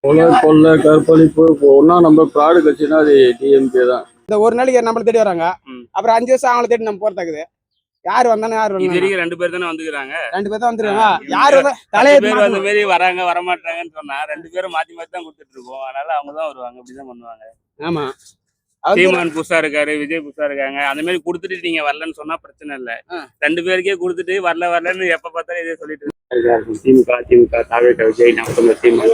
கொலை கொள்ளை கற்பழிப்பு ஒன்னா நம்ம ப்ராடு கட்சினா அது டிஎம்கே தான். இந்த ஒரு நாளைக்கு நம்மள தேடி வராங்க, அப்புறம் 5 வருஷம் அவங்கள தேடி நம்ம போறதாக்குது. யாரு வந்தானே யாரு இது வரைக்கும் 2 பேர் தானே வந்துக்கிறாங்க. 2 பேர் தான் வந்துருக்காங்க. யாரு வந்தா தலைய பேர் அந்த மாதிரி வராங்க வர மாட்டாங்கன்னு சொன்னா 2 பேரும் மாத்தி மாத்தி தான் கொடுத்துட்டு இருக்கோம். அதனால அவங்க தான் வருவாங்க, அப்படிதான் பண்ணுவாங்க. ஆமா, சீமான் புதுசா இருக்காரு, விஜய் புதுசா இருக்காங்க. அந்த மாதிரி கொடுத்துட்டு நீங்க வரலன்னு சொன்னா பிரச்சனை இல்ல. 2 பேருக்கே கொடுத்துட்டு வரலன்னு எப்ப பார்த்தாலும் இதே சொல்லிட்டு இருக்காங்க. திமுக தாவேக விஜய் நம்ம சொன்ன சீமான்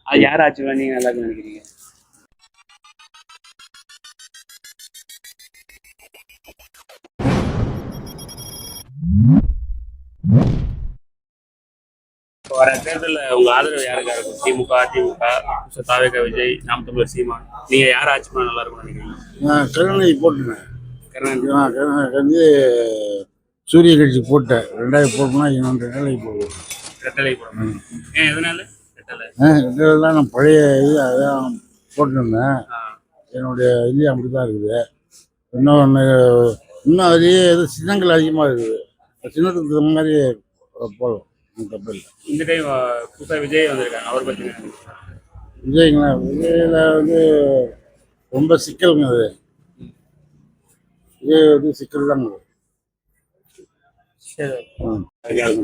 அது யார் ஆச்சு நீங்க நல்லா நினைக்கிறீங்க? வர தேர்தலில் உங்க ஆதரவு யாருக்கா இருக்கும்? திமுக தாவேக விஜய் நாம் தமிழர் சீமான், நீங்க யார் ஆட்சி பண்ணா நல்லா இருக்கும் நினைக்கிறீங்க? கருணாநிதி போட்டுனேன். கருணாநிதி சூரிய கட்சி போட்டேன். 2000 போட்டோம்னா இன்னொன்று ரெட்டலை போடுவோம். ரெட்டலை போடணும். எதனால ரெட்டலை? ரெட்டலைலாம் நான் பழைய இது அதான் போட்டுருந்தேன். என்னுடைய இது அப்படி தான் இருக்குது. இன்னும் அதே இது சின்னங்கள் அதிகமாக இருக்குது. சின்னத்துக்கு தகுந்த மாதிரி போதும், தப்பு இல்லை. இந்த டைம் புதுசாக விஜய் வந்திருக்காங்க, அவர் பற்றி விஜய்ங்களா? விஜயில் வந்து ரொம்ப சிக்கலுங்க. அது விஜய் வந்து சிக்கல் தாங்க.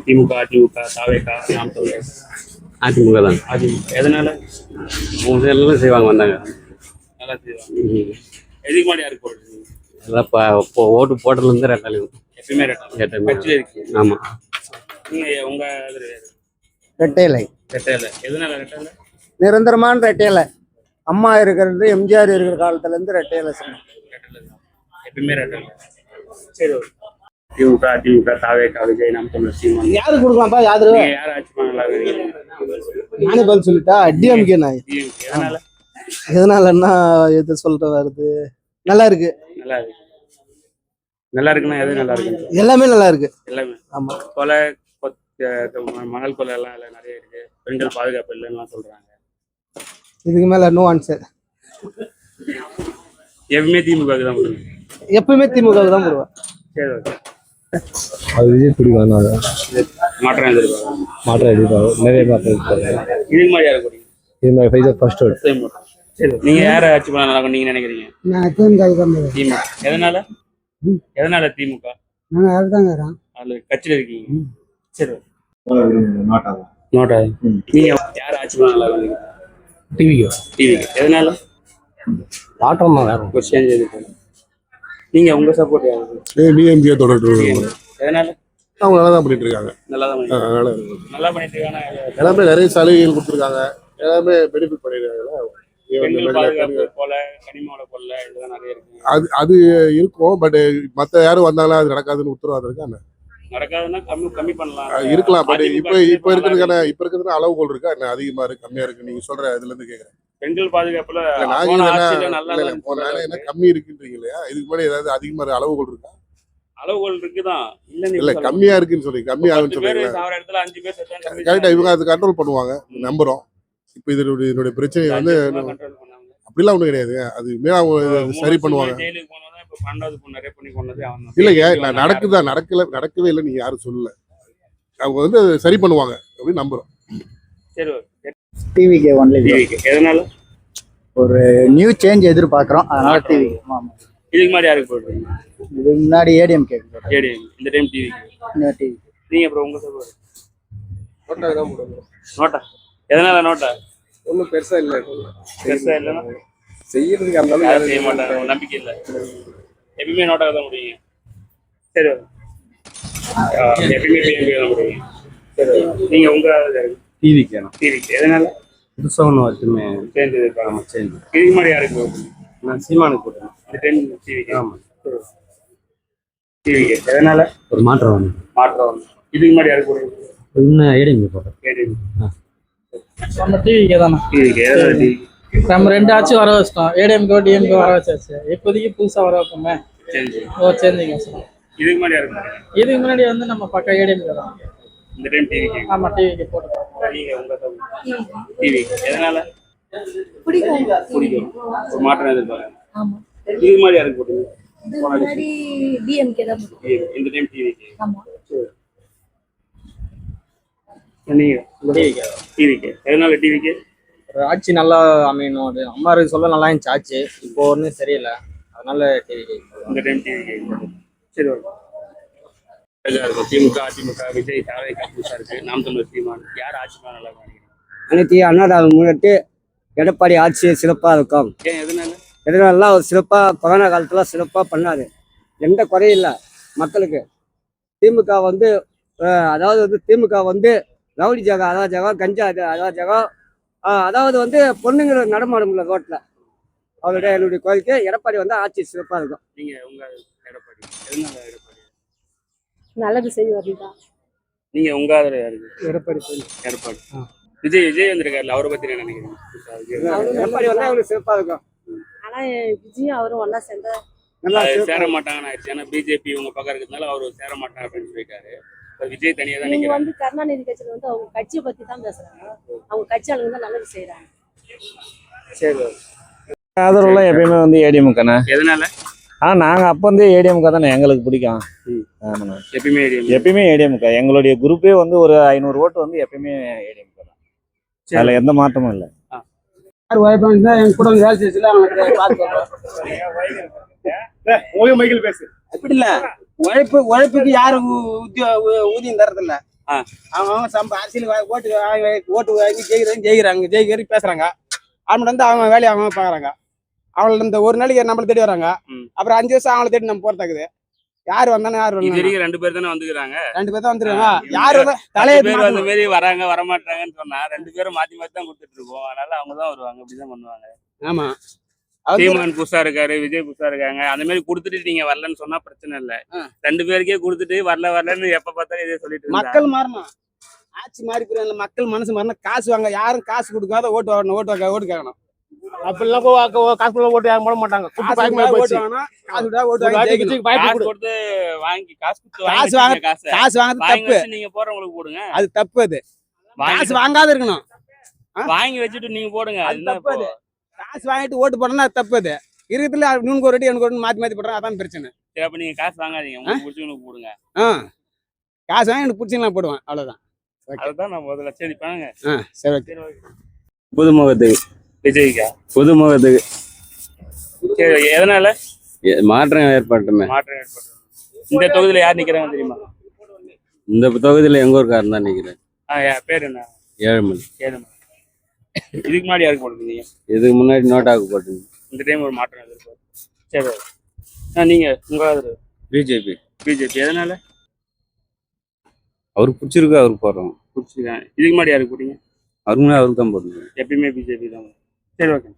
திமுக தாவேக நாம் தமிழர் அதிமுக தான். அதிமுக எதனால? எல்லாம் செய்வாங்க, வந்தாங்க நல்லா செய்வாங்க. எதுக்கு மாதிரி யாருக்கு போடுறது? இப்போ ஓட்டு போட்டதுலேருந்து ரெட்டலை எப்பயுமே ரெட்டலை கட்சியில் இருக்கு. ஆமாம். நீங்க உங்க ரெட்டையிலை. ரெட்டையில எதனால ரெட்டையில? நிரந்தரமான ரெட்டையிலை. அம்மா இருக்கிறது, எம்ஜிஆர் இருக்கிற காலத்துல இருந்து ரெட்டையிலை சொன்னோம். எப்பயுமே ரெட்டையில. சரி, திமுக தாவேக விஜய் நாம் தமிழர் சீமான் யாரு கொடுக்கலாம்ப்பா? யாரு ஆட்சி பண்ண நல்லா இருக்கு? நானே பதில் சொல்லிட்டா டிஎம்கே. நான் எதனால? எதனாலன்னா எது சொல்ற வருது, நல்லா இருக்கு. நல்லா இருக்கு. நல்லா இருக்குன்னா எது நல்லா இருக்கு? எல்லாமே நல்லா இருக்கு. எல்லாமே. ஆமா. கொலை மணல் கொலை எல்லாம் நிறைய இருக்கு. பெண்கள் பாதுகாப்பு இல்லைன்னு சொல்றாங்க. இதுக்கு மேல நோ ஆன்சர். எப்பவுமே திமுக தான் போடுவேன். எப்பவுமே திமுக தான் போடுவேன். சரி, ஓகே. அது விஜய் பிடிக்கும். மாற்றம் எதிர்பார்க்க மாற்றம் எதிர்பார்க்கும், நிறைய மாற்றம் எதிர்பார்க்கும். இதுக்கு மாதிரி யாரை போடுங்க? இது மாதிரி ஃபைசர் ஃபர்ஸ்ட் ஓட். சரி, நீங்க யாரை ஆட்சி பண்ண நல்லா நீங்க நினைக்கிறீங்க? நான் திமுக தான் போடுவேன். திமுக எதனால? எதனால திமுக? நாங்கள் அதுதாங்க வரோம். அதுல கட்சியில இருக்கீங்க. சரி, நோட்டா. நீங்க யார் ஆட்சி பண்ண நல்லா இருக்கீங்க? டிவி எதனால? மாற்றம் தான் வேறு ஒரு சேஞ்ச் எதிர்ப்பு. நீங்க உங்க சப்போர்ட் யாருக்கு? டிஎம்கே தொடர்பு. எதனால? அவங்க நல்லா தான் பண்ணிட்டு இருக்காங்க. நல்லா பண்ணிட்டு இருக்காங்க. எல்லாமே நிறைய சலுகைகள் கொடுத்துருக்காங்க. எல்லாமே பெனிஃபிட் பண்ணிருக்காங்க. பெண்கள் பாதுகாப்பு போல கனிமோட கொள்ள இதெல்லாம் நிறைய இருக்கு. அது இருக்கும். பட் மத்த யாரும் வந்தாலும் அது நடக்காதுன்னு உத்தரவாதம் இருக்கா? நடக்காதுன்னா கம்மி பண்ணலாம், இருக்கலாம். பட் இப்ப இருக்கிறதுக்கான அளவுகோல் இருக்கா? என்ன அதிகமா இருக்கு கம்மியா இருக்கு? நீங்க சொல்ற இதுல இருந்து கேக்குறேன். பெண்கள் பாதுகாப்புல என்ன கம்மி இருக்குன்றீங்க இல்லையா? இதுக்கு முன்னாடி ஏதாவது அதிகமா அளவுகோல் இருக்கா? அளவுகோல் இருக்குதான், இல்ல கம்மியா இருக்குன்னு சொல்றீங்க. கம்மியா ஆகுன்னு சொல்றீங்க. இடத்துல 5 பேர் கரெக்டா. இவங்க அது கண்ட்ரோல் பண்ணுவாங்க, நம்புறோம். இப்ப இதனுடைய பிரச்சனை வந்து அப்படிலாம் ஒண்ணும் கிடையாது. அது சரி பண்ணுவாங்க. இல்லைங்க, நடக்கவே இல்லை. நீங்க யாரும் சொல்லல. அவங்க வந்து சரி பண்ணுவாங்க அப்படின்னு நம்புறோம். சரி, டிவிக்கு ஒன்லி. எதனால? ஒரு நியூ சேஞ்ச் எதிர்பார்க்கிறோம், அதனால டிவி. ஆமா. இதுக்கு முன்னாடி யாருக்கு போடுறீங்க? இதுக்கு முன்னாடி ஏடிஎம் கேட்க. இந்த டைம் டிவி. நீங்க அப்புறம் உங்க சப்போர்ட்? நோட்டா தான் போடுவோம். நோட்டா எதனால? நோட்டா ஒன்றும் பெருசா இல்லை. இல்லைன்னா செய்யறதுக்கு அந்த செய்ய மாட்டாங்க, நம்பிக்கை இல்லை. எப்பயுமே நோட்டாக தான் முடியுங்க. சரி, எப்பயுமே தான் முடியுங்க. சரி, நீங்க உங்க டிவிக்கு எதனால? புதுசாக ஒன்று வச்சுமே சேர்ந்து இருக்காங்க. சரி, இதுக்கு மாதிரி யாருக்கு? நான் சீமானுக்கு போட்டேன். இந்த டைம் டிவிக்கு. ஆமாம், டிவிக்கு எதனால? ஒரு மாற்றம் வந்து இதுக்கு மாதிரி யாருக்கு போடுறது? இன்னும் ஏடிஎம் போட்டேன். நம்ம டிவிக்கே தானே. நம்ம 2 ஆச்சு வர வச்சிட்டோம். ஏடிஎம்கோ டிஎம்கோ வர வச்சாச்சு. இப்போதைக்கு புதுசாக வர வைப்போமே. சேர்ந்துங்க சார். இதுக்கு முன்னாடி யாருக்கு? இதுக்கு முன்னாடி வந்து நம்ம பக்கம் ஏடிஎம்கோ தான். இந்த டைம் டிவிக்கு. ஆமாம், டிவிக்கு போட்டுருக்கோம். நீங்க உங்க டிவி எதனால? பிடிக்கும். ஒரு மாற்றம் எதிர்பார்க்க. இதுக்கு மாதிரி யாருக்கு போட்டீங்க? டிஎம்கே தான். இந்த டைம் டிவிக்கு. ஆமா. நீங்க டிவிக்கு எதனால டிவிக்கு ஒரு ஆட்சி நல்லா அமையணும். அது அம்மா இருக்கு சொல்ல நல்லா இருந்துச்சு ஆட்சி. இப்போ ஒன்றும் சரியில்லை, அதனால டிவி. இந்த டைம் டிவிக்கு சரி ஓகே. இருக்கும் திமுக அதிமுக விஜய் தாவேகா புதுசா இருக்கு நாம் தமிழர் சீமான் யார் ஆட்சி பண்ண நல்லா நினைக்கிறீங்க? அனைத்து அண்ணாடால் முன்னிட்டு எடப்பாடி ஆட்சி சிறப்பாக இருக்கும். ஏன் எதனால? எதனாலாம் ஒரு சிறப்பாக கொரோனா காலத்தில் சிறப்பாக பண்ணாரு, எந்த குறையும் இல்லை மக்களுக்கு. திமுக வந்து அதாவது வந்து திமுக வந்து ரவுடி ஜகம், அதாவது ஜகம் கஞ்சா, அதாவது ஜகம், அதாவது வந்து பொண்ணுங்கிற நடமாடும்ல ரோட்டில். அவருடைய என்னுடைய கோரிக்கை எடப்பாடி வந்து ஆட்சி சிறப்பாக இருக்கும். நீங்க உங்க எடப்பாடி எதனால எடப்பாடி நல்லது செய்வாருதான். நீங்க உங்க ஆதரவு யாருக்கு? எடப்பாடி எடப்பாடி. விஜய் வந்திருக்காருல்ல, அவரை பத்தி என்ன நினைக்கிறீங்க? எடப்பாடி வந்து அவருக்கு சிறப்பாக இருக்கும். ஆனா விஜயும் அவரும் ஒன்னா சேர்ந்தா நல்லா சேர மாட்டாங்கன்னு ஆயிடுச்சு. ஏன்னா பிஜேபி உங்க பக்கம் இருக்கிறதுனால அவரு சேர மாட்டாங்க அப்படின்னு சொல்லிட்டாரு. விஜய் தனியா தான் நீங்க நிக்கிறாரு. வந்து கருணாநிதி கட்சியில வந்து அவங்க கட்சியை பத்தி தான் பேசுறாங்க. அவங்க கட்சி ஆளுங்க தான் நல்லது செய்யறாங்க. சரி ஆதரவுலாம் எப்பயுமே வந்து ஏடிஎம்காண்ணே. எதனால? நாங்கள் அப்போ வந்து ஏடிஎம்கா தானே எங்களுக்கு பிடிக்கும். ஆமாண்ணா, எப்பயுமே எப்பயுமே ஏடிஎம்கா. எங்களுடைய குரூப்பே வந்து ஒரு 500 ஓட்டு வந்து எப்பயுமே ஏடிஎம்கா தான். அதில் எந்த மாற்றமும் இல்லை. யார் வாய்ப்பு என் கூட வேலை செய்யல மைக்கில் பேசு. அப்படி இல்ல, உழைப்புக்கு யாரும் ஊதியம் தரதில்ல. அவங்க அரசியல் ஓட்டு வாங்கி ஜெயிக்கிறாங்க பேசுறாங்க. அவங்க வந்து அவங்க வேலையை அவங்க பாக்குறாங்க. அவங்கள இந்த ஒரு நாளைக்கு நம்மள தேடி வராங்க, அப்புறம் 5 வருஷம் அவங்கள தேடி நம்ம போறதாக்குது. யாரு வந்தானே யாரு வந்தாங்க? 2 பேர் தானே வந்துக்கிறாங்க. 2 பேர் தான் வந்துருக்காங்க. யாரு தலைவர் அந்த மாதிரி வராங்க வரமாட்டாங்கன்னு சொன்னா 2 பேரும் மாத்தி தான் கொடுத்துட்டு இருக்கோம். அதனால அவங்க தான் வருவாங்க, அப்படிதான் பண்ணுவாங்க. ஆமா, சீமான் புதுசா இருக்காரு, விஜய் புதுசா இருக்காங்க. அந்த மாதிரி கொடுத்துட்டு நீங்க வரலன்னு சொன்னா பிரச்சனை இல்ல. 2 பேருக்கே கொடுத்துட்டு வரலன்னு எப்ப பார்த்தாலும் இதே சொல்லிட்டு மக்கள் மாறணும். ஆட்சி மாறி போயிடும், மக்கள் மனசு மாறணும். காசு வாங்க, யாரும் காசு கொடுக்காத ஓட்டு வாங்கணும், ஓட்டு கேட்கணும். அப்படிலாம் காசு ஓட்டு யாரும் போட மாட்டாங்க. காசு வாங்குறது தப்பு. நீங்க போறவங்களுக்கு போடுங்க, அது தப்பு. அது காசு வாங்காத இருக்கணும், வாங்கி வச்சுட்டு நீங்க போடுங்க. அது தப்பு. அது காசு வாங்கிட்டு ஓட்டு போடணும், அது தப்பு. அது இருக்கிறதுல நூறு ரெடி எனக்கு மாத்தி போடுறாங்க, அதான் பிரச்சனை. சரி, அப்ப நீங்க காசு வாங்காதீங்க, உங்களுக்கு பிடிச்சவங்களுக்கு போடுங்க. காசு வாங்கி எனக்கு பிடிச்சவங்க போடுவேன், அவ்வளவுதான். அதுதான் நான் முதல்ல சரி பண்ணுங்க. சரி, புதுமுகத்துக்கு விஜய்க்கா? புதுமுகத்துக்கு சரி, எதனால மாற்றம் ஏற்பட்டுமே. மாற்றம் ஏற்பட்டு இந்த தொகுதியில யார் நிக்கிறாங்க தெரியுமா? இந்த தொகுதியில எங்க ஊருக்காரன் தான் நிக்கிறேன். பேர் என்ன? ஏழுமலை. இதுக்கு முன்னாடி யாருக்கு போட்டுருந்தீங்க? இதுக்கு முன்னாடி நோட்டாவுக்கு போட்டுருங்க. இந்த டைம் ஒரு மாற்றம் எதிர்பார்ப்பு. சரி, நீங்க உங்க ஆதரவு? பிஜேபி. எதனால? அவருக்கு பிடிச்சிருக்கு, அவருக்கு போடுறோம். பிடிச்சிருக்காங்க. இதுக்கு முன்னாடி யாருக்கு போட்டீங்க? அவருக்கு தான் போடுங்க. எப்பயுமே பிஜேபி தான். சரி, ஓகே.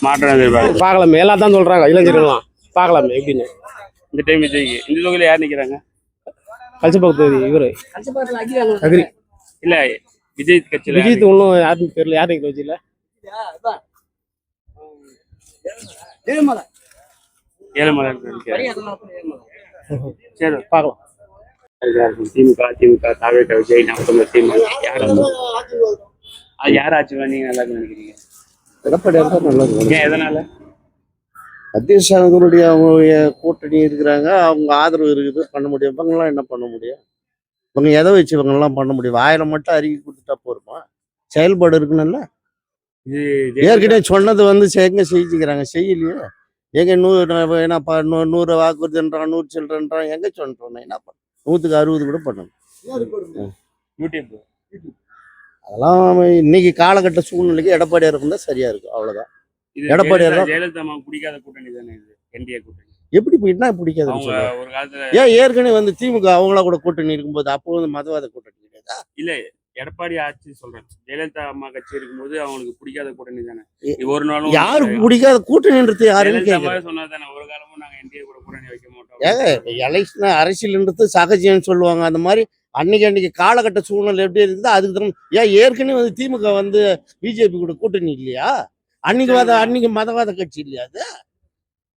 மாற்றம் எதிர்பார்ப்பு பார்க்கலாமே, எல்லாம் தான் சொல்றாங்க இளைஞர்கள்லாம். பார்க்கலாமே எப்படின்னு. இந்த டைம் விஜய்க்கு. இந்த தொகுதியில யார் நிக்கிறாங்க? கல்ச்சபக்தி இவரு அக்ரி இல்ல, விஜய் கட்சியில விஜய் ஒன்றும் யாரும் தெரியல. யாரு நிக்கிற வச்சு இல்ல. ஏழுமலை. சரி, பார்க்கலாம். திமுக தாவேகா விஜய் நாம் தமிழர் சீமான் யார் ஆட்சி நீங்க நல்லா நினைக்கிறீங்க? எடப்பாடி நல்லது. ஏன் எதனால? அத்தியவசாயங்களுடைய அவங்களுடைய கூட்டணி இருக்கிறாங்க, அவங்க ஆதரவு இருக்குது, பண்ண முடியும். இவங்கெல்லாம் என்ன பண்ண முடியும்? இவங்க எதை வச்சு இவங்கெல்லாம் பண்ண முடியும்? வாயில மட்டும் அறிக்கை கொடுத்துட்டா போருமா? செயல்பாடு இருக்குன்னு ஏற்கனவே சொன்னது வந்து எங்க செஞ்சுக்கிறாங்க, செய்யலையே. எங்க 100 வாக்குறுதின்றான், 100 சில்லறன்றான், எங்க சொல்றோம்? என்ன பண்ண 100க்கு 60 கூட பண்ணணும். அதெல்லாம் இன்னைக்கு காலகட்ட சூழ்நிலைக்கு எடப்பாடியார் இருந்தா சரியா இருக்கும், அவ்வளவுதான். எடப்பாடியார் ஜெயலலிதா பிடிக்காத கூட்டணி தானே இது, என்டிஏ கூட்டணி. எப்படி என்ன பிடிக்காதுன்னு சொல்றாங்க? ஒரு காலத்துல ஏன் ஏற்கனவே வந்து திமுக அவங்களா கூட கூட்டணி இருக்கும்போது அப்போ வந்து மதவாத கூட்டணி கிடையாதா? இல்ல, எடப்பாடி ஆட்சி சொல்றேன். ஜெயலலிதா அம்மா கட்சி இருக்கும்போது அவங்களுக்கு பிடிக்காத கூட்டணி தானே. ஒரு நாளும் யாருக்கு பிடிக்காத கூட்டணின்றது யாருன்னு கேட்கறேன். சொன்னதானே, ஒரு காலமும் நாங்க என்டிஏ கூட கூட்டணி வைக்க மாட்டோம். ஏங்க எலெக்ஷன் அரசியல்ன்றது சகஜம்னு சொல்லுவாங்க. அந்த மாதிரி அன்னைக்கு காலகட்ட சூழ்நிலை எப்படி இருக்குது அதுக்கு தரும். ஏன் ஏற்கனவே வந்து திமுக வந்து பிஜேபி கூட கூட்டணி இல்லையா? அன்னைக்கு மதவாத கட்சி இல்லையா? அது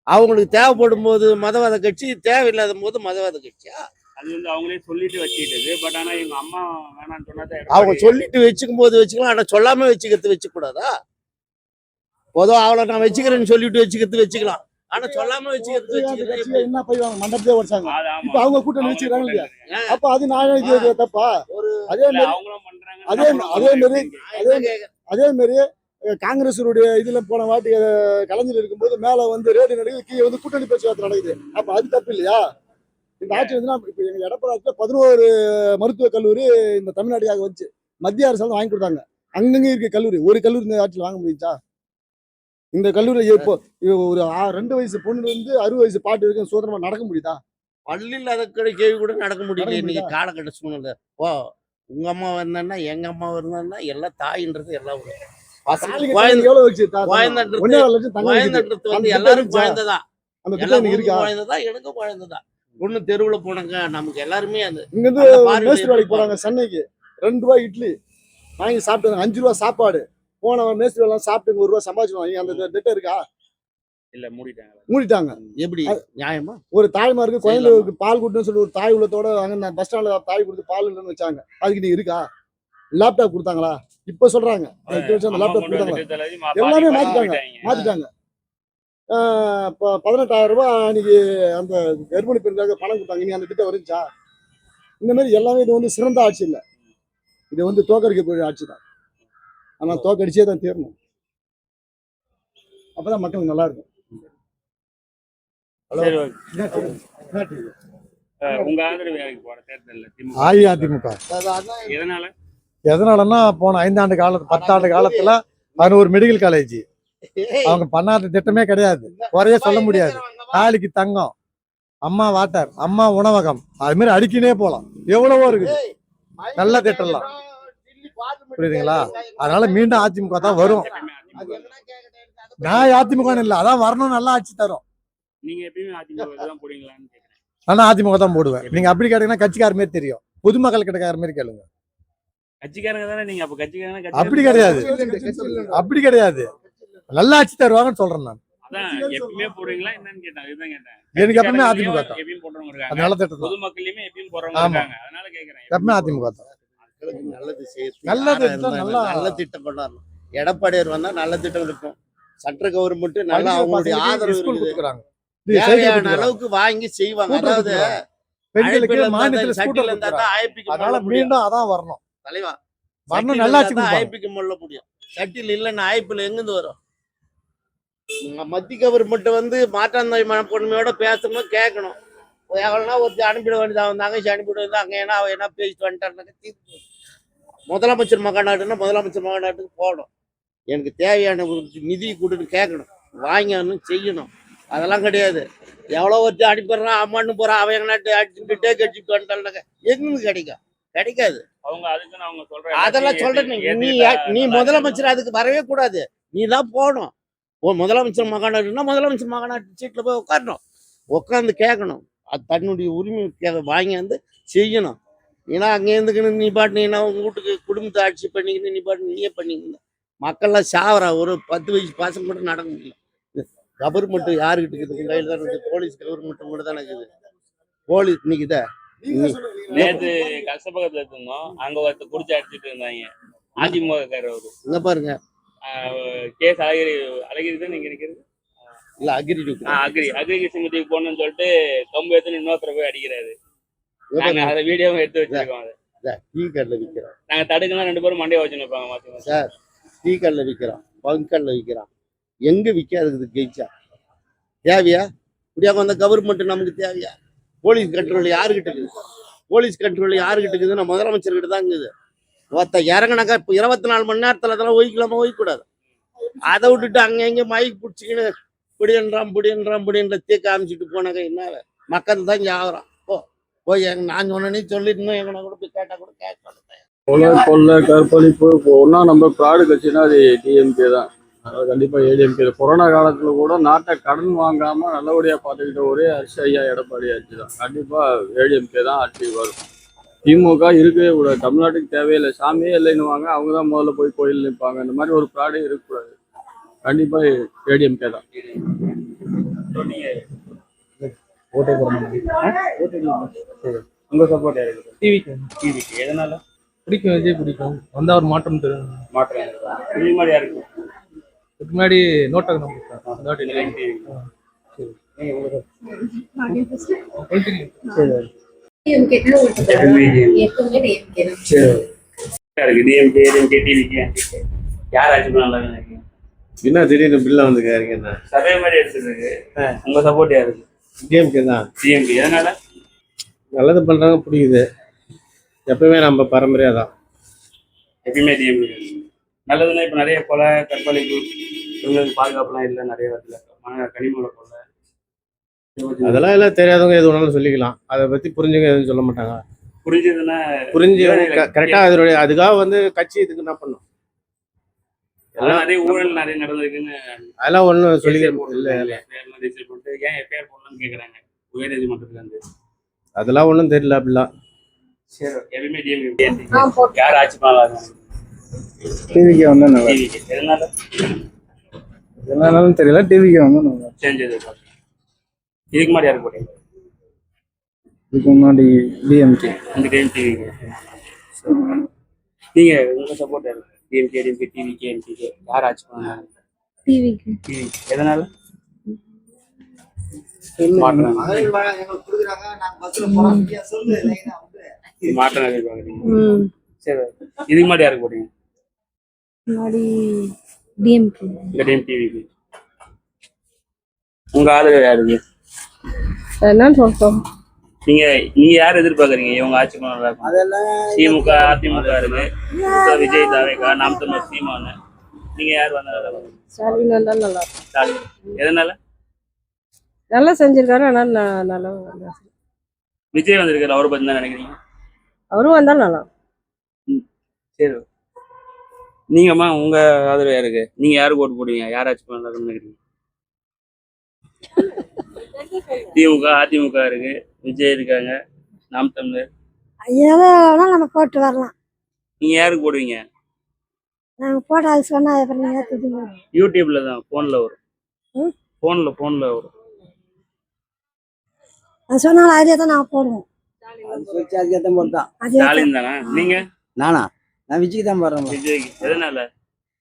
அவங்களுக்கு தேவைப்படும் போது மதவாத கட்சி, தேவையில்லாத போது மதவாத கட்சியா? அது வந்து அவங்களே சொல்லிட்டு வச்சுக்கிட்டது. பட் ஆனா எங்க அம்மா வேணாம்னு சொன்னா அவங்க சொல்லிட்டு வச்சுக்கும் போது வச்சுக்கலாம், ஆனா சொல்லாம வச்சுக்கிறது வச்சுக்க கூடாதா? பொதுவா அவளை நான் வச்சுக்கிறேன்னு சொல்லிட்டு வச்சுக்கிறது வச்சுக்கலாம், ஆனா சொல்லாம வச்சுக்கிறது அந்த கட்சியில என்ன போய்வாங்க மண்டபத்தையே உடைச்சாங்க. அது ஆமா. இப்ப அவங்க கூட்டணி வச்சுக்கிறாங்க இல்லையா? ஏன்? அப்ப அது நான் இது தப்பா? ஒரு அதே இல்ல, மாதிரி அவங்களும் பண்றாங்க, அதே நம்மளும் அதே மாதிரி பண்றோம். அதே மாதிரி காங்கிரஸுடைய இதுல போன வாட்டி கலைஞர் இருக்கும்போது மேல வந்து ரேடு நடக்குது, கீழே வந்து கூட்டணி பேச்சுவார்த்தை நடக்குது. அப்ப அது தப்பு இல்லையா? இந்த ஆட்சி வந்து இப்ப எங்க எடப்பாடி 11 மருத்துவக் கல்லூரி இந்த தமிழ்நாட்டுக்காக வந்துச்சு. மத்திய அரசு வாங்கி கொடுத்தாங்க. அங்கங்க இருக்க கல்லூரி, ஒரு கல்லூரி இந்த ஆட்சியில் வாங்க முடியுச்சா? இந்த கல்லூரியில் இப்போ ஒரு 2 வயசு பொண்ணு வந்து 60 வயசு பாட்டு இருக்கு, சுதந்திரமா நடக்க முடியுதா? பள்ளியில் அதை கேள்வி கூட நடக்க முடியல நடக்க இன்னைக்கு முடியுதா? காலகட்ட சூழ்நிலை. ஓ உங்க அம்மா இருந்தா எங்க அம்மா இருந்தா எல்லாம் தாயின்றது எல்லாம் ஒரு பசங்க தாலி கட்டுறது குழந்தை எவ்வளவு வச்சு? குழந்தைன்றது 1.5 லட்சம் தங்கம் வச்சுது. குழந்தைன்றது அந்த வந்து திட்டம் எல்லாரும் இருந்துச்சா? குழந்தைதான். அந்த திட்டம் எல்லாம் இன்னைக்கு இருக்கா? குழந்தைதான், எனக்கும் குழந்தைதான். பொண்ணு தெருவுல போனாங்க, நமக்கு எல்லாருமே அந்த இங்க இருந்து அந்த பார்வையில மேஸ்திரி வேலைக்கு இருப்பாங்க. போறாங்க சென்னைக்கு, 2 ரூபாய் இட்லி வாங்கி சாப்பிட்டாங்க, 5 ரூபாய் சாப்பாடு. போனவன் மேஸ்திரி வேலை சாப்பிட்டு 1 ரூபாய் சம்பாதிச்சுவாங்க. அந்த திட்டம் இருக்கா? இல்ல, மூடிட்டாங்க. மூடிட்டாங்க. எப்படி நியாயமா? ஒரு தாய்மாருக்கு குழந்தைகளுக்கு பால் கொடுன்னு சொல்லி ஒரு தாய் உள்ளத்தோட அங்க பஸ் ஸ்டாண்ட்ல தாய் கொடுத்து பால் இல்லைன்னு வச்சாங்க. அதுக்கு நீ இருக்கா? லேப்டாப் கொடுத்தாங்களா? இப்ப சொல்றாங்க அந்த லேப்டாப் கொடுத்தாங்களா? எல்லாமே மாத்திட்டாங்க. 18,000 ரூபாய் அன்னைக்கு அந்த கர்ப்பிணி பெண்களுக்கு பணம் கொடுத்தாங்க. நீ அந்த திட்டம் வந்துச்சா? இந்த மாதிரி எல்லாமே இது வந்து சிறந்த ஆட்சி இல்லை, இது வந்து தோக்கடிக்கக்கூடிய ஆட்சி தான். ஆனா தோக்கடிச்சே தான் தீரணும், அப்பதான் மக்களுக்கு நல்லா இருக்கும். சரி, ஓகே. உங்க ஆதரவு யாருக்கு போற தேர்தல்ல? திமுக. அஇஅதிமுக. எதனால? எதனாலன்னா போன 5 ஆண்டு காலத்து 10 ஆண்டு காலத்துல அது ஒரு மெடிக்கல் காலேஜ் அவங்க பண்ணாத திட்டமே கிடையாது. குறைய சொல்ல முடியாது. தாலிக்கு தங்கம், அம்மா வாட்டர், அம்மா உணவகம், அது மாதிரி அடிக்கினே போலாம். எவ்வளவோ இருக்குது நல்ல திட்டம்லாம், புரியுதுங்களா? அதனால மீண்டும் அதிமுக தான் வரும். நான் அதிமுக இல்ல, அதான் வரணும், நல்லா ஆட்சி தரும். நீங்க எப்பயுமே அதிமுக தான் போடுவீங்களான்னு கேக்குறேன். ஆனா அதிமுக தான் போடுவேன். நீங்க அப்படி கேட்டீங்கன்னா கட்சிக்கார மாதிரி தெரியும், பொதுமக்கள் கிட்டக்கார மாதிரி கேளுங்க. கட்சிக்காரங்க தானே நீங்க? அப்ப கட்சிக்காரங்க அப்படி கிடையாது, அப்படி கிடையாது, நல்ல ஆட்சி தருவாங்கன்னு சொல்றேன் நான். அதான் எப்பயுமே போடுவீங்களா என்னன்னு கேட்டேன். இதுதான் கேட்டேன். எனக்கு எப்பவுமே அதிமுக தான். எப்பயும் போடுறவங்க அது இருக்காங்க, நல்ல திட்டம் தான். பொதுமக்கள்லயுமே எப்பயும் போடுறவங்க இருக்காங்க. அதனால கேக்குறேன். எப்பவுமே அதிமுக தான். நல்லது செய்யறது நல்ல திட்டம், நல்ல திட்டம் கொண்டாடணும். எடப்பாடியார் வந்தா நல்ல திட்டம் இருக்கும். சென்ட்ரல் கவர்மெண்ட் நல்லா அவங்களுடைய ஆதரவு இருக்குது. தேவையான அளவுக்கு வாங்கி செய்வாங்க. அதாவது பெண்களுக்கு மாநிலத்துல ஸ்கூட்டர் இருந்தா தான் ஐபிக்கு அதனால மீண்டும் அதான் வரணும். தலைவா வரணும், நல்லா ஆட்சி கொடுப்பாங்க. ஐபிக்கு முள்ள முடியும். சட்டில் இல்லைன்னா ஐபில எங்கிருந்து வரும்? மத்திய கவர்மெண்ட் வந்து மாற்றாந்தாய் மனப்பான்மையோட பேசணும், கேட்கணும். எவ்வளோனா ஒருத்தர் அனுப்பிட வேண்டியதாக வந்தாங்க, அனுப்பிட வந்தா அங்கே ஏன்னா அவ என்ன பேசிட்டு வந்துட்டாருனாக்க தீர்ப்பு. முதலமைச்சர் மகாநாடுன்னா முதலமைச்சர் மகாநாட்டுக்கு போகணும். எனக்கு தேவையான நிதி கொடுன்னு கேட்கணும், வாங்கணும், செய்யணும். அதெல்லாம் கிடையாது. எவ்வளோ ஒருத்தர் அனுப்பிடுறான், அம்மான்னு போறான், அவன் எங்க நாட்டு அடிச்சுக்கிட்டே கட்சிட்டு வந்துட்டாருனாக்க எங்க கிடைக்கும்? கிடைக்காது. அவங்க அதுக்குன்னு அவங்க சொல்றாங்க. அதெல்லாம் சொல்றேன். நீ முதலமைச்சர் அதுக்கு வரவே கூடாது. நீ தான் போகணும். முதலமைச்சர் மகாநாடுன்னா முதலமைச்சர் மகாநாட்டு சீட்ல போய் உட்காரணும், உட்காந்து கேட்கணும். அது தன்னுடைய உரிமை வாங்கி வந்து செய்யணும். ஏன்னா அங்கே இருந்துக்கணும் நீ பாட்டு, நீ உங்க வீட்டுக்கு குடும்பத்தை ஆட்சி பண்ணிக்கணும், நீ பாட்டு நீயே பண்ணிக்கணும். மக்கள்லாம் சாவரா, ஒரு 10 வயசு பசங்க கூட நடக்க முடியல. கவர்மெண்ட் யாருக்கிட்ட இருக்குது? கையில் தான் இருக்குது. போலீஸ் கவர்மெண்ட் கூட தானே இருக்குது. போலீஸ் நிக்குதா? நேற்று கஷ்டப்பக்கத்துல இருந்தோம், அங்க ஒருத்தர் குடிச்சு அடிச்சுட்டு இருந்தாங்க. அதிமுக அவரு இங்க பாருங்க, கேஸ் அழகிரி தான் நீங்க நினைக்கிறது இல்ல அக்ரி சிமத்துக்கு போகணும்னு சொல்லிட்டு கம்பு எடுத்து இன்னொருத்தர போய் அடிக்கிறாரு. நாங்க அதை வீடியோவும் எடுத்து வச்சிருக்கோம். டீ கடையில் விற்கிறோம். நாங்க தடுக்கலாம், 2 பேரும் மண்டையை வச்சு நிற்பாங்க மாத்தி. சார், டீ கடையில் விற்கிறோம், பங்கல்ல விற்கிறோம். எங்க விற்காதுக்குது கெயிச்சா? தேவையா? இப்படியாக வந்த கவர்மெண்ட் நமக்கு தேவையா? போலீஸ் கண்ட்ரோல் யாருக்கிட்ட இருக்குது? போலீஸ் கண்ட்ரோல் யாருக்கிட்ட இருக்குதுன்னா முதலமைச்சர்கிட்ட தான் இருக்குது. ஒருத்த இறங்கினாக்கா இப்போ 24 மணி நேரத்தில் அதெல்லாம் ஒய்க்கலாமா? ஒய்க்கூடாது. அதை விட்டுட்டு அங்கே எங்கே மைக் பிடிச்சிக்கின்னு பிடின்ற தீக்க காமிச்சிட்டு போனாக்கா என்ன? மக்கள் தான் இங்கே ஆகுறான். போய் நான் சொன்னே சொல்லிட்டு எங்கன்னா கூட போய் கேட்டால் கூட கேட்க கொள்ளை கற்பழிப்பு ஒன்னா நம்ம ப்ராடு கட்சினா அது டிஎம்கே தான். அதனால கண்டிப்பா ஏடிஎம்கே. கொரோனா காலத்துல கூட நாட்டை கடன் வாங்காம நல்லபடியா பார்த்துக்கிட்ட ஒரே அரசு ஐயா எடப்பாடி ஆட்சி தான். கண்டிப்பா ஏடிஎம்கே தான் ஆட்சி வரும். திமுக இருக்கவே கூடாது, தமிழ்நாட்டுக்கு தேவையில்லை, சாமியே இல்லைன்னுவாங்க, அவங்க தான் முதல்ல போய் கோயில் நிற்பாங்க. இந்த மாதிரி ஒரு ப்ராடே இருக்கக்கூடாது. கண்டிப்பா ஏடிஎம்கே தான். உங்க சப்போர்ட் யாருக்கு? டிவிக்கு. எதனால? பிடிக்கும், விஜய் பிடிக்கும். வந்தா ஒரு மாற்றம் தெரியும். மாற்றம் இது மாதிரி யாருக்கு? இதுக்கு முன்னாடி நோட்டகம் டிஎம்கே ஏடிஎம்கே டிவிகே யார் ஆட்சி பண்ண நல்லா நினைக்கிறீங்க? என்ன திடீர்னு பில்ல வந்துருக்காருங்க என்ன சர்வே மாதிரி எடுத்துருக்கு. உங்க சப்போர்ட் யாருக்கு? டிஎம்கே தான். டிஎம்கே எதனால? நல்லது பண்றாங்க பிடிக்குது. எப்பவுமே நம்ம பரம்பரையா தான். எப்பயுமே டிஎம்கே நல்லதுன்னா இப்போ நிறைய கொலை கற்பழிப்பு இவங்களுக்கு பாதுகாப்புலாம் இல்லை நிறைய இடத்துல கனிமூல கொலை அதெல்லாம் எல்லாம் தெரியாதவங்க எது வேணாலும் சொல்லிக்கலாம். அதை பத்தி புரிஞ்சவங்க எதுவும் சொல்ல மாட்டாங்க. புரிஞ்சதுன்னா புரிஞ்சு கரெக்டா அதனுடைய அதுக்காக வந்து கட்சி இதுக்கு என்ன பண்ணும்? அதெல்லாம் நிறைய ஊழல் நிறைய நடந்திருக்குன்னு அதெல்லாம் ஒன்றும் சொல்லிக்க இல்லை. ரிஜிஸ்டர் பண்ணிட்டு ஏன் எஃப்ஐஆர் போடணும்னு கேட்குறாங்க உயர் நீதிமன்றத்துல இருந்து. அதெல்லாம் ஒன்றும் தெரியல அப்படிலாம். சரி எப்பயுமே டிஎம்கே யார் ஆட்சி பண்ணலாம்? டிவிக்கு வந்து நல்லா டிவிகே எதனால? என்னன்னாலும் தெரியல. டிவிக்கு வந்து நல்லா சேஞ்சது இதுக்கு முன்னாடி யாருக்கு போட்டீங்க? இதுக்கு முன்னாடி டிஎம்கே. இந்த டைம் டிவிகே. நீங்க உங்க சப்போர்ட் யாருக்கு? டிஎம்கே டிஎம்கே டிவிகே என்டிகே யார் ஆட்சி பண்ணாங்க? டிவிக்கு டிவி எதனால? மாற்றம் எதிர்பார்க்குறீங்க. சரி இதுக்கு முன்னாடி யாருக்கு போட்டீங்க? முன்னாடி டிஎம்கே. இந்த டைம் டிவிக்கு உங்க ஆதரவு யாருக்கு? என்னன்னு சொல்றோம்? நீங்க யார் எதிர்பார்க்குறீங்க இவங்க ஆட்சி பண்ண நல்லா இருக்கும்? திமுக அதிமுக இருக்கு, விஜய் தாவேகா நாம் தமிழர் சீமானு. நீங்க யார் வந்தா நல்லா இருக்கும்? ஸ்டாலின் வந்தா நல்லா இருக்கும். ஸ்டாலின் எதனால? நல்லா செஞ்சிருக்காரு. ஆனால் நல்லா விஜய் வந்திருக்காரு, அவரை பத்தி தான் நினைக்கிறீங்க? அவரும் வந்தா நல்லா இருக்கும். சரி நீங்கம்மா உங்க ஆதரவு யாருக்கு? நீங்க யாருக்கு ஓட்டு போடுவீங்க? யார் ஆட்சி பண்ண நல்லா இருக்கும்னு நினைக்கிறீங்க? திமுக அதிமுக இருக்கு, விஜய் இருக்காங்க, நாம் தமிழர். எதை வேணா நம்ம போட்டு வரலாம். நீங்க யாருக்கு போடுவீங்க? நாங்க போட்டு அது சொன்னா அப்புறம் நீங்க ஏத்துக்குங்க. யூடியூப்ல தான் போன்ல வரும். போன்ல வரும். அது சொன்னாலும் அதே தான் நாங்க போடுவோம். ஸ்டாலின் தானா? நீங்க? நானா நான் விஜய்க்கு தான் போடுறேன். விஜய்க்கு எதனால?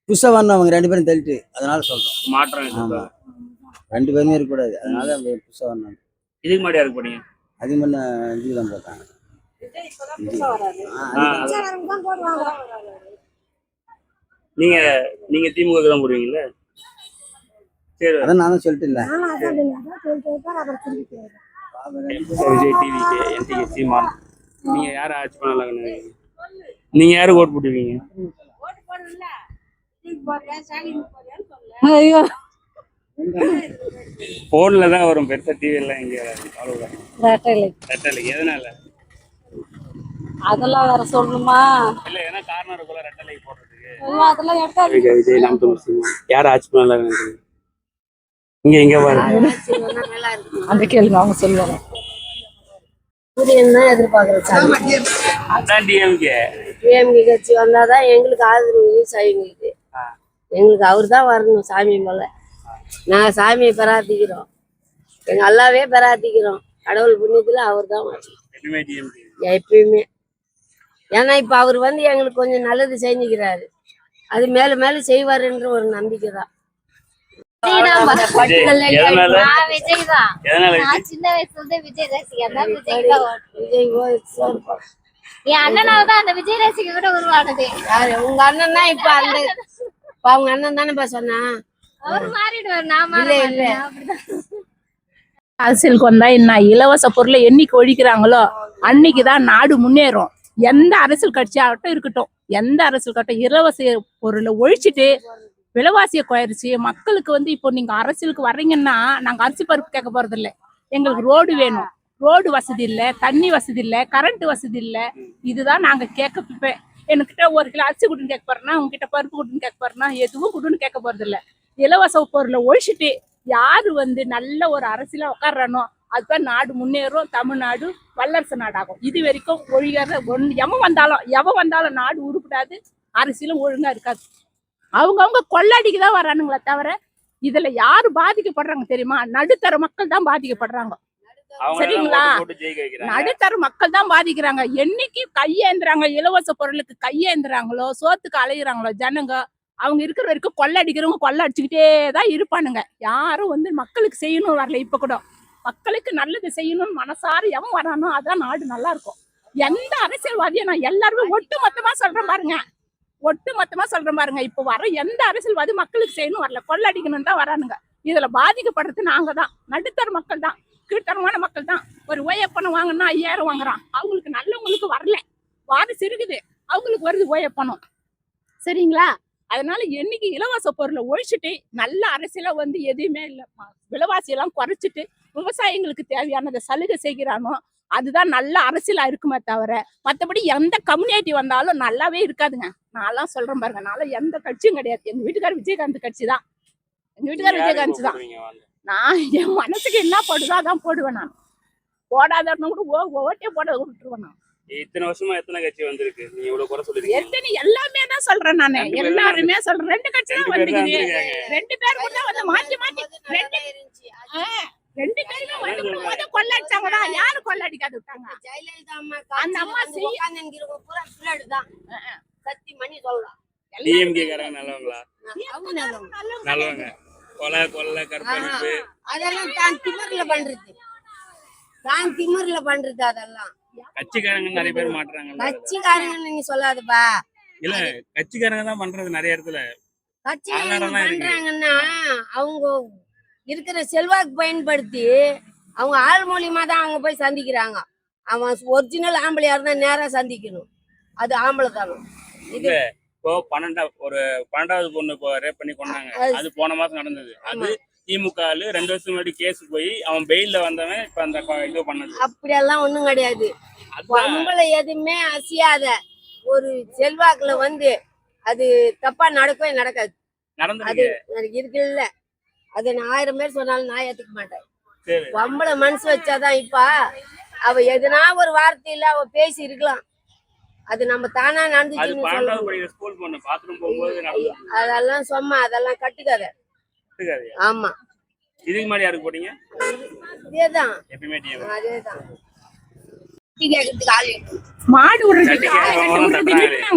புதுசா வரணும் அவங்க 2 பேரும் தள்ளிட்டு அதனால சொல்றோம். மாற்றம் எதிர்பார்க்கறீங்க. 2 பேருமே இருக்கக்கூடாது அதனால புதுசா வரணும். இதுக்கு முன்னாடி யாருக்கு போட்டீங்க? அது முன்ன விஜய் தான் போட்டாங்க. நீங்க திமுக தான் போடுவீங்கல்ல? சரி அதான் நான் தான் சொல்லிட்டு இல்லை. விஜய் டிவிக்கு என்டிகே சீமான். நீங்க யாரை ஆட்சி பண்ணலாம்? நீங்க யாருக்கு ஓட்டு போட்டுருவீங்க? ஐயோ போன்ல தான் வரும், பெருசா டிவி எல்லாம் இங்க அவ்வளவுதான். ரெட்டலை எதனால? அதெல்லாம் வேற சொல்லணுமா? இல்ல ஏன்னா காரணம் இருக்குல்ல ரெட்டலை போடுறதுக்கு. அதெல்லாம் எடுத்தா விஜய் நாம் தமிழர் சீமான் யார் ஆட்சி பண்ணலாம்? இங்க பாருங்க அந்த கேள்வி அவங்க சொல்லுவாங்க. எதிர்பார்க்கறது அதான் டிஎம்கே கட்சி வந்தாதான் எங்களுக்கு ஆதரவு விவசாயிங்களுக்கு. எங்களுக்கு அவர் தான் வரணும் சாமி மேல. நாங்க சாமியை பிரார்த்திக்கிறோம், எங்க அல்லாவே பிரார்த்திக்கிறோம். கடவுள் புண்ணியத்துல அவர் தான் வரணும் எப்பயுமே. ஏன்னா இப்ப அவர் வந்து எங்களுக்கு கொஞ்சம் நல்லது செஞ்சுக்கிறாரு, அது மேல மேல செய்வாருன்ற ஒரு நம்பிக்கை தான். சின்ன வயசுல இருந்து விஜய் ரசிகர் தான். என் அண்ணனாலதான் அந்த விஜய் ரசிகர் கூட உருவானது. யாரு உங்க அண்ணன் தான்? இப்ப அந்த அவங்க அண்ணன் தானே சொன்னா அவரு மாறிடுவார். நான் இல்ல அரசியலுக்கு வந்தா என்ன, இலவச பொருளை என்னைக்கு ஒழிக்கிறாங்களோ அன்னைக்குதான் நாடு முன்னேறும். எந்த அரசியல் கட்சியாகட்டும் இருக்கட்டும், எந்த அரசியல் கட்டும் இலவச பொருளை ஒழிச்சிட்டு விலைவாசியை குறைச்சி மக்களுக்கு வந்து இப்போ நீங்க அரசியலுக்கு வர்றீங்கன்னா நாங்க அரிசி பருப்பு கேட்க போறது இல்லை. எங்களுக்கு ரோடு வேணும். ரோடு வசதி இல்லை, தண்ணி வசதி இல்லை, கரண்ட் வசதி இல்லை. இதுதான் நாங்க கேட்க. என்கிட்ட 1 கிலோ அரிசி கொடுன்னு கேட்க போறேன்னா, உங்ககிட்ட பருப்பு கொடுன்னு கேட்க போறேன்னா எதுவும் கொடுன்னு கேட்க போறது இல்லை. இலவச பொருளை ஒழிச்சிட்டு யாரு வந்து நல்ல ஒரு அரசியல உட்கார்றானோ அதுதான் நாடு முன்னேறும், தமிழ்நாடு வல்லரசு நாடாகும். இது வரைக்கும் ஒழிகிற எவன் வந்தாலும் நாடு உருப்படாது, அரசியலும் ஒழுங்கா இருக்காது. அவங்க கொள்ளாடிக்கு தான் வரானுங்களே தவிர இதுல யாரு பாதிக்கப்படுறாங்க தெரியுமா? நடுத்தர மக்கள் தான் பாதிக்கப்படுறாங்க. சரிங்களா? நடுத்தர மக்கள் தான் பாதிக்கிறாங்க. என்னைக்கு கையேந்துறாங்க, இலவச பொருளுக்கு கையேந்துறாங்களோ, சோத்துக்கு அலையிறாங்களோ ஜனங்க, அவங்க இருக்கிற வரைக்கும் கொள்ளை அடிக்கிறவங்க கொள்ளை அடிச்சுக்கிட்டே தான் இருப்பானுங்க. யாரும் வந்து மக்களுக்கு செய்யணும் வரல. இப்ப கூட மக்களுக்கு நல்லது செய்யணும்னு மனசார எவன் வரானோ அதான் நாடு நல்லா இருக்கும். எந்த அரசியல்வாதியும் நான் எல்லாருமே ஒட்டு மொத்தமா சொல்றேன் பாருங்க, இப்ப வர எந்த அரசியல்வாதி மக்களுக்கு செய்யணும் வரல, கொள்ளை அடிக்கணும்னு தான் வரானுங்க. இதுல பாதிக்கப்படுறது நாங்க தான், நடுத்தர மக்கள் தான், கீழ்த்தரமான மக்கள் தான். ஒரு ஓயப்பணம் வாங்கினா 5000 வாங்குறான், அவங்களுக்கு நல்லவங்களுக்கு வரல, வாரிசு இருக்குது அவங்களுக்கு வருது ஓயப்பணம். சரிங்களா? அதனால என்னைக்கு இலவச பொருளை ஒழிச்சுட்டு நல்ல அரசியல வந்து எதுவுமே இல்லை, விலைவாசியெல்லாம் குறைச்சிட்டு விவசாயிகளுக்கு தேவையானதை சலுகை செய்கிறானோ அதுதான் நல்ல அரசியலா இருக்குமே தவிர மற்றபடி எந்த கம்யூனிட்டி வந்தாலும் நல்லாவே இருக்காதுங்க. நான்லாம் சொல்றேன் பாருங்க, நான்லாம் எந்த கட்சியும் கிடையாது. எங்க வீட்டுக்காரர் விஜயகாந்த் கட்சி தான், நான் என் மனசுக்கு என்ன போடுதோ அதான் போடுவேன். நான் போடாதன்னு கூட ஓட்டே போட விட்டுருவேன். நான் இத்தனை வருஷமா எத்தனை கட்சி வந்திருக்கு? நீங்க இவ்வளவு குறை சொல்லிருக்கீங்க. எத்தனை எல்லாமே தான் சொல்றேன் நானு, எல்லாருமே சொல்றேன். 2 கட்சி தான் வந்துக்குது, 2 பேர் கூட வந்து மாத்தி ரெண்டு பேருமே வந்து போது கொள்ளடிச்சாங்கடா. யாரு கொள்ளடிக்காது விட்டாங்க? ஜெயலலிதா அம்மா அந்த அம்மா சத்தி மணி சொல்லலாம். டிஎம்கே காரங்க நல்லவங்களா? நல்லவங்க. கொலை கற்பழிப்பு அதெல்லாம் தான் திமிர்ல பண்றது அதெல்லாம். கட்சிக்காரங்க நிறைய பேர் மாட்டுறாங்க. கட்சிக்காரங்க நீ சொல்லாதப்பா. இல்ல கட்சிக்காரங்க தான் பண்றது நிறைய இடத்துல. கட்சிக்காரங்க பண்றாங்கன்னா அவங்க இருக்கிற செல்வாக்கு பயன்படுத்தி அவங்க ஆள் மூலியமா தான் அவங்க போய் சந்திக்கிறாங்க. அவன் ஒரிஜினல் ஆம்பளையா இருந்தா நேரா சந்திக்கணும், அது ஆம்பளை தானும். இது இப்போ 12வது பொண்ணு இப்போ ரேப் பண்ணி கொண்டாங்க, அது போன மாசம் நடந்தது. அது திமுக 2 வருஷம் முன்னாடி கேஸ் போய் அவன் பெயில்ல வந்தவன் இப்ப அந்த இது பண்ணது. அப்படியெல்லாம் ஒண்ணும் கிடையாது. பொம்பளை எதுவுமே அசியாத ஒரு செல்வாக்குல வந்து அது தப்பா நடக்கவே நடக்காது. அது இருக்குல்ல, அது 1000 பேர் சொன்னாலும் நான் ஏத்துக்க மாட்டேன். பொம்பளை மனசு வச்சாதான். இப்ப அவ எதுனா ஒரு வார்த்தையில அவ பேசி இருக்கலாம், அது நம்ம தானா நடந்துச்சுன்னு சொல்லணும். அதெல்லாம் சும்மா அதெல்லாம் கட்டுக்காத. ஆமா, இதுக்கு முன்னாடி யாருக்கு போட்டீங்க? அதேதான் அதேதான். மாடு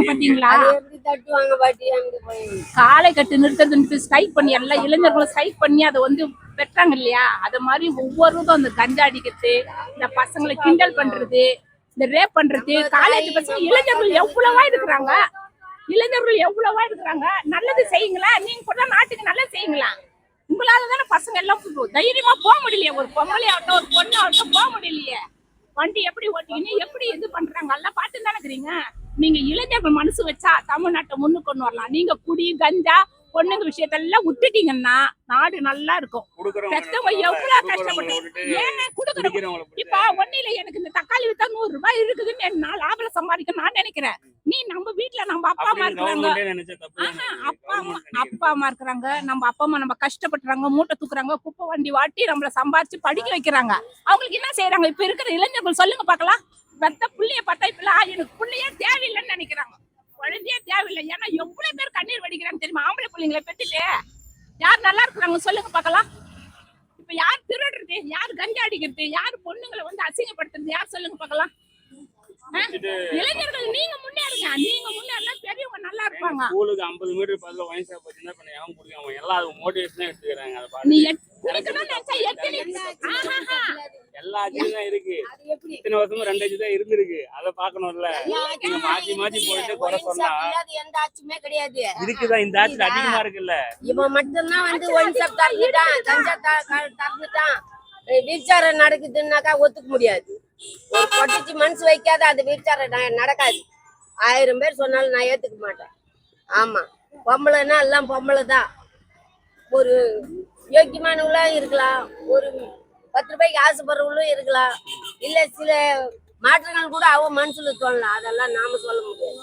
பாத்தீங்களா, தட்டுவாங்க பாட்டி. காலை கட்டு நிறுத்துறது ஸ்ட்ரைக் பண்ணி எல்லா இளைஞர்களும் ஸ்ட்ரைக் பண்ணி அதை வந்து பெற்றாங்க இல்லையா? அது மாதிரி ஒவ்வொருவரும் அந்த கஞ்சா அடிக்கிறது, இந்த பசங்களை கிண்டல் பண்றது, இந்த ரேப் பண்றது, காலேஜ் பசங்க இளைஞர்கள் எவ்வளவா இருக்கிறாங்க, நல்லது செய்யுங்களா? நீங்க கூட நாட்டுக்கு நல்லது செய்யுங்களா? உங்களாலதானே பசங்க எல்லாம் தைரியமா போக முடியலையே, ஒரு பொம்பளை ஆகட்டும் ஒரு பொண்ணு ஆகட்டும் போக முடியலையே. வண்டி எப்படி ஓட்டிக்கின்னு எப்படி இது பண்றாங்க எல்லாம் பார்த்து தானே இருக்கிறீங்க. நீங்க இளைஞர்கள் மனசு வச்சா தமிழ்நாட்டை முன்னுக்கு கொண்டு வரலாம். நீங்க குடி கஞ்சா பொண்ணுங்க விஷயத்தெல்லாம் விட்டுட்டீங்கன்னா நாடு நல்லா இருக்கும். பெத்தவங்க எவ்வளவு கஷ்டப்பட்டு ஏன் கொடுக்குறோம். இப்ப ஒன்னில எனக்கு இந்த தக்காளி வித்தா 100 ரூபாய் இருக்குதுன்னு நான் லாபம் சம்பாதிக்க நான் நினைக்கிறேன். நீ நம்ம வீட்டுல நம்ம அப்பா அம்மா இருக்கிறாங்க, அப்பா அம்மா இருக்கிறாங்க, நம்ம அப்பா அம்மா நம்ம கஷ்டப்படுறாங்க, மூட்டை தூக்குறாங்க, குப்பை வண்டி வாட்டி நம்மள சம்பாரிச்சு படிக்க வைக்கிறாங்க. அவங்களுக்கு என்ன செய்யறாங்க? இப்ப இருக்கிற இளைஞர்கள் சொல்லுங்க பாக்கலாம். பெத்த புள்ளைய பார்த்தா இப்ப எனக்கு புள்ளையே தேவையில்லைன்னு நினைக்கிறாங்க, குழந்தையே தேவையில்லை. ஏன்னா எவ்வளவு பேர் கண்ணீர் வடிக்கிறாங்க தெரியுமா? ஆம்பளை பிள்ளைங்களை பெற்றுட்டு யார் நல்லா இருக்கிறாங்க சொல்லுங்க பாக்கலாம். இப்ப யார் திருடுறது, யார் கஞ்சா அடிக்கிறது, யார் பொண்ணுங்களை வந்து அசிங்கப்படுத்துறது, யார் சொல்லுங்க பாக்கலாம். இளைஞர்கள் நீங்க முன்னேறுங்க, நீங்க முன்னேறினா பெரியவங்க நல்லா இருப்பாங்க. ஸ்கூலுக்கு 50 மீட்டர் பக்கத்துல வைன் ஷாப் வச்சிருந்தா இப்ப யாரும் குடிக்காம எல்லாம் அது மோட்டிவேஷனா எடுத்துக்கிறாங்க. நீ குடிக்கணும்னு நினைச்சா எல்லா அஜியும் தான் இருக்கு. இத்தனை வருஷமா 2 அஜி தான் இருந்திருக்கு, அதை பாக்கணும்ல. நீங்க மாத்தி போயிட்டு குறை சொன்னா எந்த ஆட்சியுமே கிடையாது. இதுக்குதான் இந்த ஆட்சி அதிகமா இருக்குல்ல. இவன் மட்டும்தான் வந்து ஒன் ஷாப் தரந்துட்டான், கஞ்சா தரந்துட்டான், விசாரணை நடக்குதுன்னாக்கா ஒத்துக்க முடியாது. ஒரு பொட்டிச்சு மனசு வைக்காத அது விசாரணை நடக்காது. 1000 பேர் சொன்னாலும் நான் ஏத்துக்க மாட்டேன். ஆமா, பொம்பளைன்னா எல்லாம் பொம்பளை தான். ஒரு யோக்கியமானவங்களும் இருக்கலாம், ஒரு 10 ரூபாய்க்கு ஆசைப்படுறவங்களும் இருக்கலாம், இல்ல சில மாற்றங்கள் கூட அவ மனசுல தோணலாம். அதெல்லாம் நாம சொல்ல முடியாது.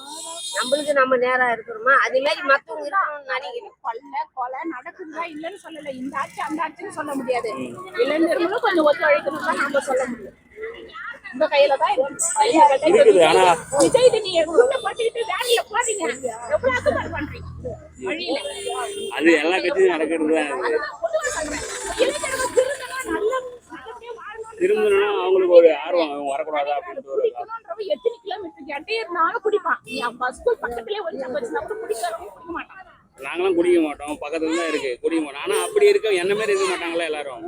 நம்மளுக்கு நம்ம நேரம் இருக்கிறோமா அதே மாதிரி மத்தவங்க இருக்கணும்னு நினைக்கிறேன். கொலை நடக்குதா இல்லைன்னு சொல்லல, இந்த ஆட்சி அந்த ஆட்சின்னு சொல்ல முடியாது. இளைஞர்களும் கொஞ்சம் ஒத்துழைக்கணும் தான் நாம சொல்ல முடியும். இந்த கையில தான் விஜய் நீங்க பட்டுக்கிட்டு வேலையில போறீங்க, எவ்வளவு அக்கறை பண்றீங்க வழியில. அது எல்லா கட்சியும் நடக்கிறது தான். திரும்பணும்னா அவங்களுக்கு ஒரு ஆர்வம், அவங்க வரக்கூடாதா அப்படின்னு ஒரு எத்தனை கிலோமீட்டருக்கு எட்டே இருந்தாலும் குடிப்பான். பஸ் பக்கத்துலயே ஒரு குடிக்க மாட்டான். நாங்களாம் குடிக்க மாட்டோம், பக்கத்துல தான் இருக்கு, குடிக்க மாட்டோம். ஆனா அப்படி இருக்க என்ன மாதிரி இருக்க மாட்டாங்களா எல்லாரும்?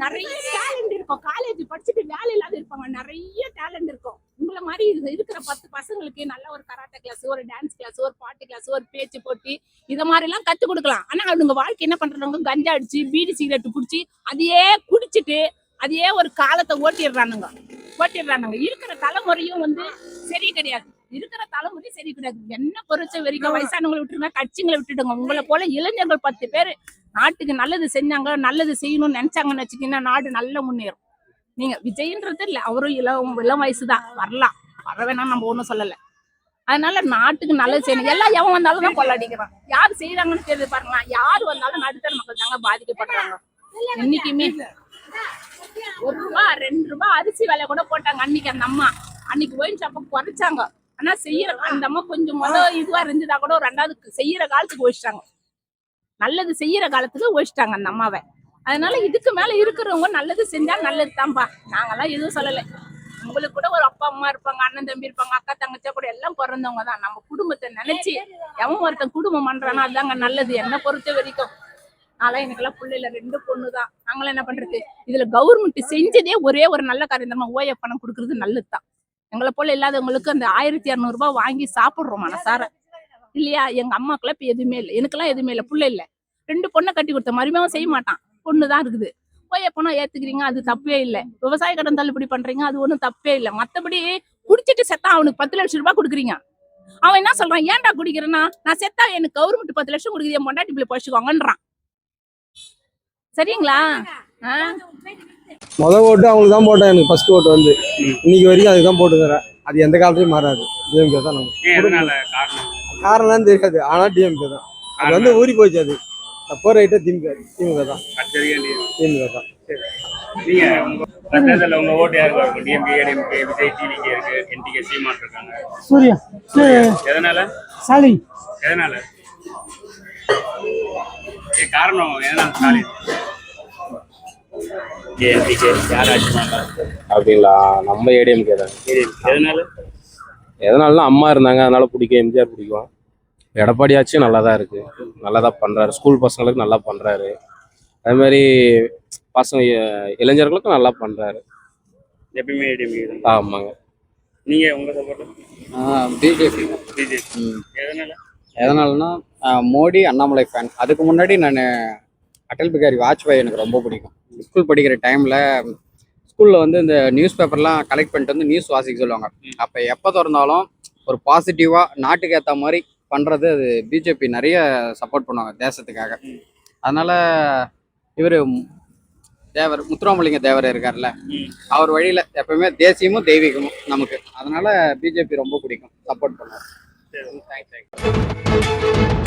நிறைய டேலண்ட் இருக்கும். காலேஜ் படிச்சுட்டு வேலை இல்லாத இருப்பாங்க, நிறைய டேலண்ட் இருக்கும். உங்களை மாதிரி இருக்கிற 10 பசங்களுக்கு நல்ல ஒரு கராட்டே கிளாஸ், ஒரு டான்ஸ் கிளாஸ், ஒரு பாட்டு கிளாஸ், ஒரு பேச்சு போட்டி இத மாதிரி எல்லாம் கத்து கொடுக்கலாம். ஆனா அவங்க வாழ்க்கை என்ன பண்றாங்க, கஞ்சா அடிச்சு பீடி சிகரெட் குடிச்சு அதையே குடிச்சிட்டு அதையே ஒரு காலத்தை ஓட்டிடுறானுங்க. இருக்கிற தலைமுறையும் வந்து சரி கிடையாது. என்ன பொறுத்த வரைக்கும் வயசானவங்களை விட்டுருங்க, கட்சிங்களை விட்டுடுங்க. உங்களை போல இளைஞர்கள் 10 பேர் நாட்டுக்கு நல்லது செஞ்சாங்க, நல்லது செய்யணும்னு நினைச்சாங்கன்னு வச்சுக்கீங்கன்னா நாடு நல்ல முன்னேறும். நீங்க விஜய்ன்றது இல்ல, அவரும் இளம் வயசுதான், வரலாம், வர வேணாம், நம்ம ஒண்ணும் சொல்லல. அதனால நாட்டுக்கு நல்லது செய்யணும். எல்லாம் எவன் வந்தாலும் தான் கொள்ளாடிக்கிறான். யார் செய்யறாங்கன்னு தெரியுது பாருங்களா. யார் வந்தாலும் நடுத்தர மக்கள் தாங்க பாதிக்கப்படுறாங்க. இன்னைக்குமே 1 ரூபா 2 ரூபா அரிசி விலை கூட போட்டாங்க அன்னைக்கு. அந்த அம்மா அன்னைக்கு ஒயின் ஷாப்பை குறைச்சாங்க. ஆனா செய்யற அந்த அம்மா கொஞ்சம் இதுவா இருந்ததா கூட 2வது செய்யற காலத்துக்கு ஒழிச்சிட்டாங்க. நல்லது செய்யற காலத்துக்கு ஒழிச்சிட்டாங்க அந்த அம்மாவை. அதனால இதுக்கு மேல இருக்கிறவங்க நல்லது செஞ்சா நல்லது தான்ப்பா. நாங்கெல்லாம் எதுவும் சொல்லலை. உங்களுக்கு கூட ஒரு அப்பா அம்மா இருப்பாங்க, அண்ணன் தம்பி இருப்பாங்க, அக்கா தங்கச்சா கூட எல்லாம் பிறந்தவங்க தான். நம்ம குடும்பத்தை நினைச்சு எவன் ஒருத்தன் குடும்பம் பண்றானா அதுதாங்க நல்லது. என்ன பொறுத்த வரைக்கும் நான்லாம் எனக்கெல்லாம் பிள்ளைல 2 பொண்ணு தான். நாங்களாம் என்ன பண்றது, இதுல கவர்மெண்ட் செஞ்சதே ஒரே ஒரு நல்ல காரியம் தான். ஓஎஃப் பணம் கொடுக்கறது நல்லதுதான். எங்களை போல இல்லாதவங்களுக்கு அந்த 1200 ரூபாய் வாங்கி சாப்பிடுறோம் மனசார இல்லையா. எங்க அம்மாக்கெல்லாம் இப்ப எதுவுமே இல்லை, எனக்கெல்லாம் எதுவுமே இல்லை, பிள்ளை இல்லை. 2 பொண்ணை கட்டி கொடுத்த மருமையும் செய்ய மாட்டான், பொண்ணுதான் இருக்குது. ஓஎஃப் பணம் ஏத்துக்கிறீங்க, அது தப்பே இல்லை. விவசாய கடன் தள்ளுபடி பண்றீங்க, அது ஒண்ணும் தப்பே இல்லை. மத்தபடி குடிச்சிட்டு செத்தா அவனுக்கு 10 லட்சம் ரூபாய் கொடுக்குறீங்க. அவன் என்ன சொல்றான், ஏன்டா குடிக்கிறேன்னா, நான் செத்தா எனக்கு கவர்மெண்ட் 10 லட்சம் கொடுக்குது, என் பொண்டாட்டி பிள்ளை பழிச்சுக்கோங்கன்றான். சரிங்களா? முத ஓட்டு அவங்களுக்கு தான் போட்டேன். எனக்கு ஃபர்ஸ்ட் ஓட்டு வந்து இன்னைக்கு வரைக்கும் அதுக்கு தான் போட்டுக்கிறேன். அது எந்த காலத்துலயும் மாறாது. டிஎம்கே தான் நம்ம காரணம் தெரியாது. ஆனா டிஎம்கே தான். அது வந்து ஊறி போச்சு. அது தப்போ ரைட்டா திமுக தான். திமுக தான். நீங்க உங்க ஓட்டு யாருக்கு இருக்கும்? டிஎம்கே, ஏடிஎம்கே, விஜய், டிவிகே இருக்கு, என்டிகே, சீமான் இருக்காங்க. சூர்யா எதனால? ஸ்டாலின். எதனால? காரணம் எதனால ஸ்டாலின்? அப்படிங்களா? நம்ம ஏடிஎம்கே தான். எதனால அம்மா இருந்தாங்க, அதனால பிடிக்கும். எம்ஜிஆர் பிடிக்கும். எடப்பாடி ஆச்சும் நல்லா தான் இருக்கு, நல்லா தான் பண்றாரு. ஸ்கூல் பசங்களுக்கு நல்லா பண்றாரு. அதே மாதிரி பசங்க இளைஞர்களுக்கும் நல்லா பண்றாரு. எப்பயுமே ஏடிஎம்கே தான். ஆமாங்க. நீங்க உங்க சப்போர்ட்? பிஜேபி. எதனால? எதனாலன்னா மோடி, அண்ணாமலை ஃபேன். அதுக்கு முன்னாடி நான் அடல் பிகாரி வாஜ்பாய் எனக்கு ரொம்ப பிடிக்கும். ஸ்கூல் படிக்கிற டைமில் ஸ்கூலில் வந்து இந்த நியூஸ் பேப்பர்லாம் கலெக்ட் பண்ணிட்டு வந்து நியூஸ் வாசிக்க சொல்லுவாங்க. அப்போ எப்போ திறந்தாலும் ஒரு பாசிட்டிவாக நாட்டுக்கு ஏற்ற மாதிரி பண்ணுறது அது பிஜேபி நிறைய சப்போர்ட் பண்ணுவாங்க தேசத்துக்காக. அதனால் இவர் முத்துராமலிங்க தேவர் இருக்கார்ல, அவர் வழியில் எப்பவுமே தேசியமும் தெய்வீகமும் நமக்கு. அதனால் பிஜேபி ரொம்ப பிடிக்கும், சப்போர்ட் பண்ணுவார். தேங்க்ஸ்.